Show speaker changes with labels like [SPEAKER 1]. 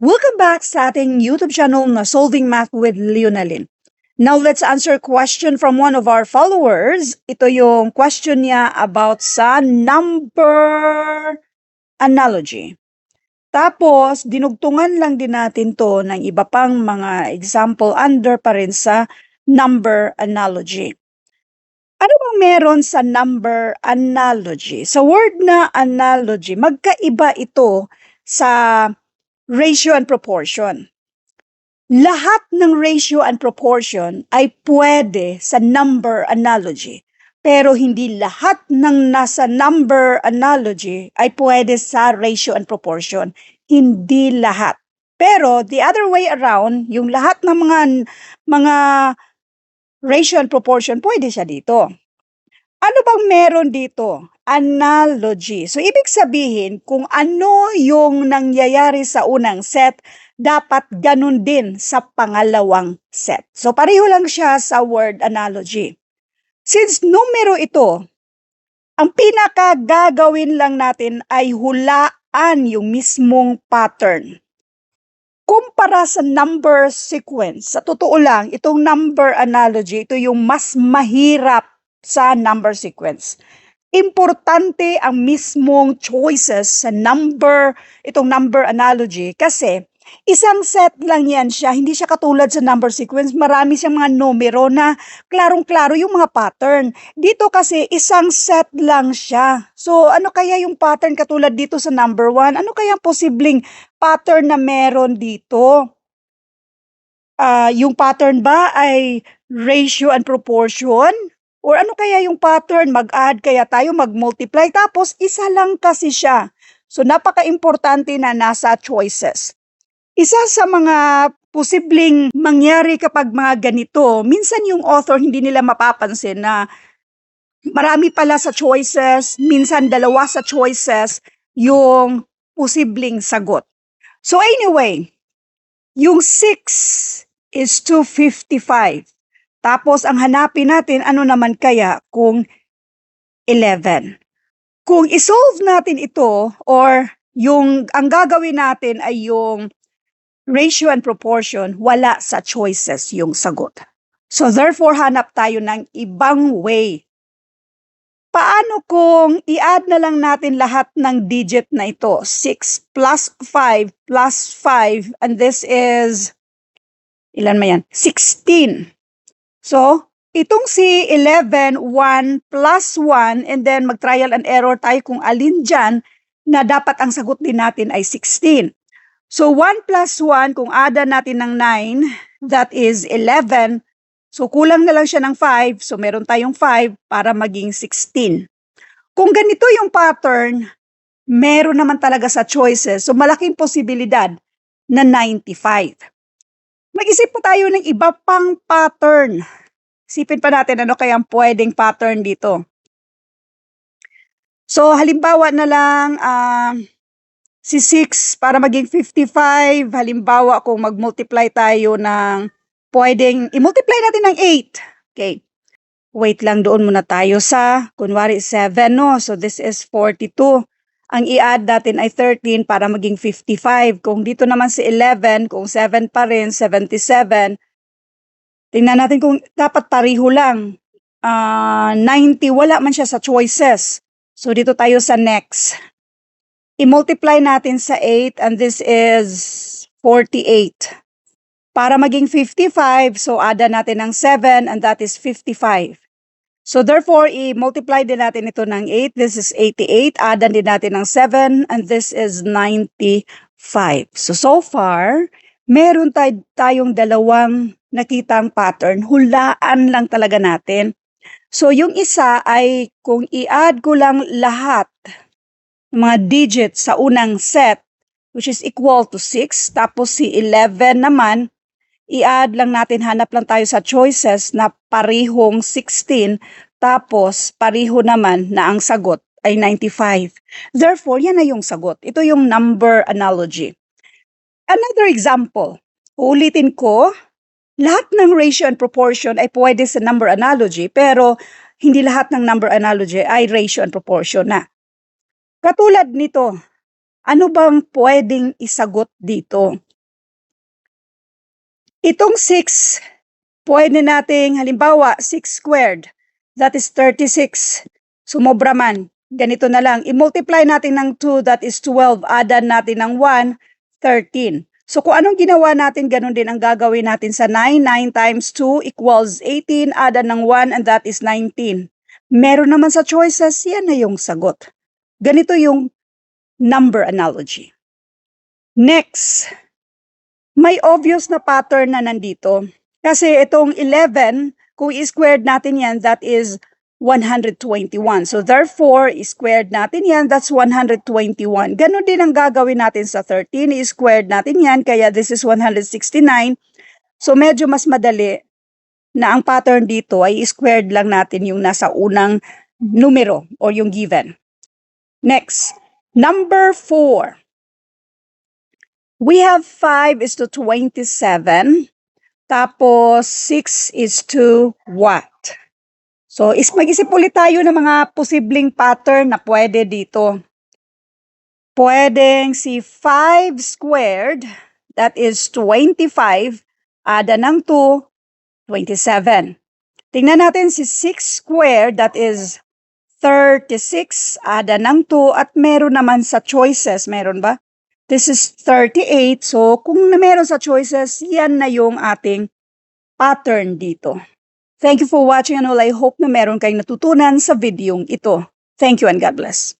[SPEAKER 1] Welcome back sa ating YouTube channel na Solving Math with Leonalyn. Now, let's answer a question from one of our followers. Ito yung question niya about sa number analogy. Tapos, dinugtungan lang din natin to ng iba pang mga example under pa rin sa number analogy. Ano bang meron sa number analogy? Sa word na analogy, magkaiba ito sa ratio and proportion. Lahat ng ratio and proportion ay pwede sa number analogy. Pero hindi lahat ng nasa number analogy ay pwede sa ratio and proportion. Hindi lahat. Pero the other way around, yung lahat ng mga ratio and proportion, pwede siya dito. Ano bang meron dito? Analogy. So, ibig sabihin, kung ano yung nangyayari sa unang set, dapat ganun din sa pangalawang set. So, pareho lang siya sa word analogy. Since numero ito, ang pinakagagawin lang natin ay hulaan yung mismong pattern. Kumpara sa number sequence, sa totoo lang, itong number analogy, ito yung mas mahirap sa number sequence. Importante ang mismong choices sa itong number analogy kasi isang set lang yan siya, hindi siya katulad sa number sequence. Marami siyang mga numero na klarong-klaro yung mga pattern. Dito kasi isang set lang siya. So ano kaya yung pattern katulad dito sa number 1? Ano kaya ang posibleng pattern na meron dito? Yung pattern ba ay ratio and proportion? Or ano kaya yung pattern? Mag-add kaya tayo, mag-multiply, tapos isa lang kasi siya. So, napaka-importante na nasa choices. Isa sa mga posibleng mangyari kapag mga ganito, minsan yung author hindi nila mapapansin na marami pala sa choices, minsan dalawa sa choices, yung posibleng sagot. So, anyway, yung 6 is 255. Tapos, ang hanapin natin, ano naman kaya kung 11? Kung isolve natin ito, or ang gagawin natin ay yung ratio and proportion, wala sa choices yung sagot. So, therefore, hanap tayo ng ibang way. Paano kung i-add na lang natin lahat ng digit na ito? 6 plus 5 plus 5, and this is, ilan man yan? 16. So, itong si 11, 1 plus 1, and then mag-trial and error tayo kung alin dyan na dapat ang sagot din natin ay 16. So, 1 plus 1, kung ada natin ng 9, that is 11. So, kulang na lang siya ng 5. So, meron tayong 5 para maging 16. Kung ganito yung pattern, meron naman talaga sa choices. So, malaking posibilidad na 95. Mag-isip pa tayo ng iba pang pattern. Isipin pa natin ano kaya ang pwedeng pattern dito. So, halimbawa na lang si 6 para maging 55. Halimbawa kung mag-multiply tayo ng pwedeng i-multiply natin ng 8. Okay. Wait lang, doon muna tayo sa kunwari 7, no? So, this is 42. Ang i-add natin ay 13 para maging 55. Kung dito naman si 11, kung 7 pa rin, 77. Tingnan natin kung dapat pareho lang. 90, wala man siya sa choices. So, dito tayo sa next. I-multiply natin sa 8, and this is 48. Para maging 55, so add natin ng 7, and that is 55. So, therefore, i-multiply din natin ito ng 8. This is 88. Add din natin ng 7, and this is 95. So far, meron tayong dalawang nakitang pattern. Hulaan lang talaga natin. So, yung isa ay kung i-add ko lang lahat ng mga digits sa unang set, which is equal to 6, tapos si 11 naman, i-add lang natin, hanap lang tayo sa choices na parihong 16, tapos pariho naman na ang sagot ay 95. Therefore, yan na yung sagot. Ito yung number analogy. Another example, ulitin ko, lahat ng ratio and proportion ay pwede sa number analogy, pero hindi lahat ng number analogy ay ratio and proportion na. Katulad nito, ano bang pwedeng isagot dito? Itong 6, pwede nating, halimbawa, 6 squared. That is 36. Sumobra man. Ganito na lang. I-multiply natin ng 2, that is 12. Add natin ng 1, 13. So kung anong ginawa natin, ganun din ang gagawin natin sa 9. 9 times 2 equals 18. Add ng 1 and that is 19. Meron naman sa choices, yan na yung sagot. Ganito yung number analogy. Next, may obvious na pattern na nandito. Kasi itong 11, kung i-squared natin yan, that is 121. So therefore, i-squared natin yan, that's 121. Ganon din ang gagawin natin sa 13, i-squared natin yan, kaya this is 169. So medyo mas madali na ang pattern dito ay i-squared lang natin yung nasa unang numero or yung given. Next, number 4. We have 5 is to 27. Tapos 6 is to what? So, mag-isip ulit tayo ng mga posibleng pattern na pwede dito. Pwedeng si 5 squared, that is 25, ada ng 2, 27. Tingnan natin si 6 squared, that is 36, ada ng 2, at meron naman sa choices, meron ba? This is 38, so kung meron sa choices, yan na yung ating pattern dito. Thank you for watching and all. I hope na meron kayong natutunan sa videong ito. Thank you and God bless.